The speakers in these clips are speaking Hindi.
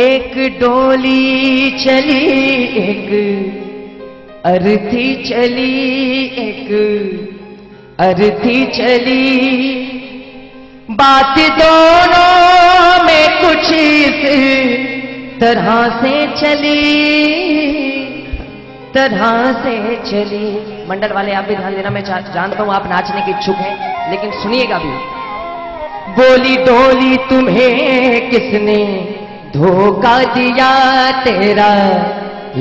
एक डोली चली एक अर्थी चली, एक अर्थी चली, बात दोनों में कुछ इस तरह से चली। मंडल वाले आप भी ध्यान देना, मैं जानता हूं आप नाचने के इच्छुक हैं, लेकिन सुनिएगा भी। बोली डोली तुम्हें किसने धोखा दिया, तेरा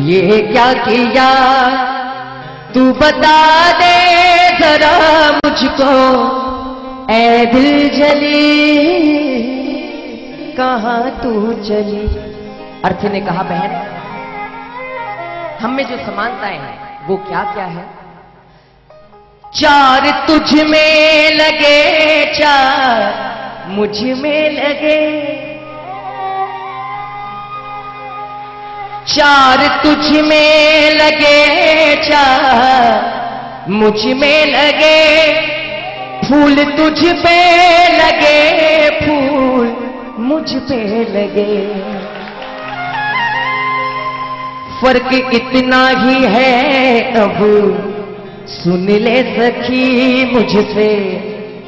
ये क्या किया, तू बता दे जरा मुझको ऐ दिल जली, कहां तू चली। अर्थी ने कहा बहन, हम में जो समानताएं हैं वो क्या क्या है। चार तुझ में लगे, चार मुझ में लगे, चार तुझ में लगे, चार मुझ में लगे, फूल तुझ पे लगे, फूल मुझ पे लगे, फर्क इतना ही है अब सुन ले सखी मुझसे,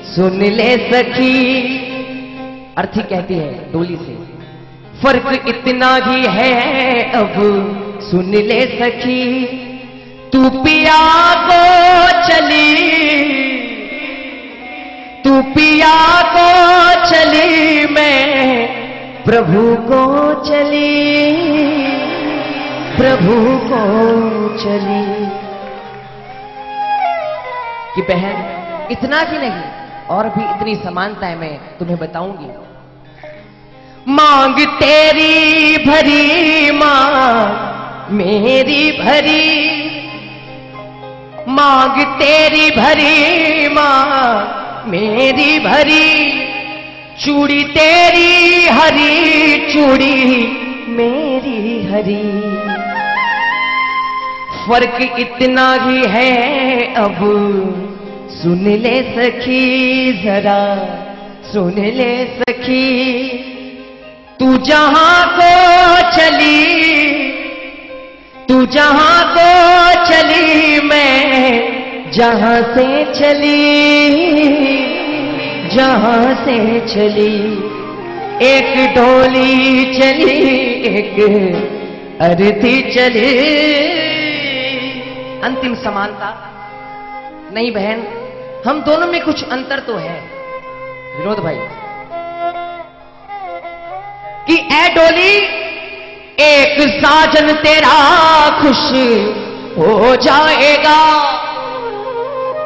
सुन ले सखी। अर्थी कहती है डोली से, फर्क इतना ही है अब सुन ले सखी, तू पिया को चली, तू पिया को चली, मैं प्रभु को चली, प्रभु को चली। कि बहन इतना ही नहीं, और भी इतनी समानताएं मैं तुम्हें बताऊंगी। मांग तेरी भरी, मांग मेरी भरी, मांग तेरी भरी, मांग मेरी भरी, चूड़ी तेरी हरी, चूड़ी मेरी हरी, फर्क इतना ही है अब सुन ले सखी जरा, सुन ले सखी। तू जहां को चली, तू जहां को चली, मैं जहां से चली, जहां से चली। एक डोली चली एक अर्थी चली। अंतिम समानता नहीं बहन, हम दोनों में कुछ अंतर तो है विनोद भाई। कि ऐ डोली एक साजन तेरा खुश हो जाएगा,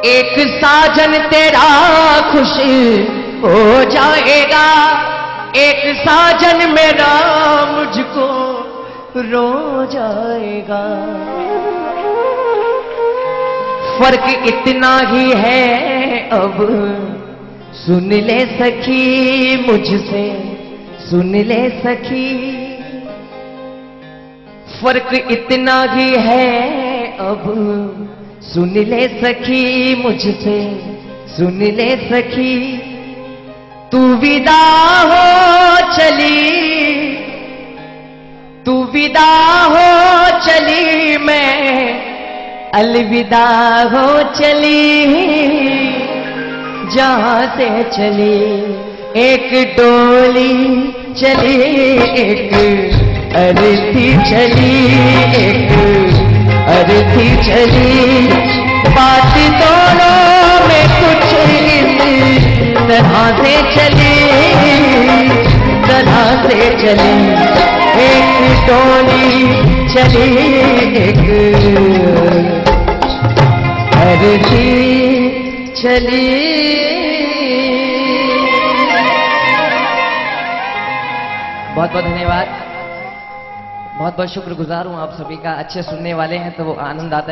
एक साजन तेरा खुश हो जाएगा, एक साजन मेरा मुझको रो जाएगा। फर्क इतना ही है अब सुन ले सखी मुझसे, सुन ले सखी। फर्क इतना ही है अब सुन ले सखी मुझसे, सुन ले सखी। तू विदा हो चली, तू विदा हो चली, मैं अलविदा हो चली, जहां से चली। एक डोली चली एक अर्थी चली, एक अर्थी चली, बात दोनों में कुछ इस तरह से चली, तरह से चली। एक डोली चली एक अर्थी चली। बहुत बहुत धन्यवाद, बहुत बहुत शुक्रगुजार हूं आप सभी का। अच्छे सुनने वाले हैं तो वो आनंद आता है।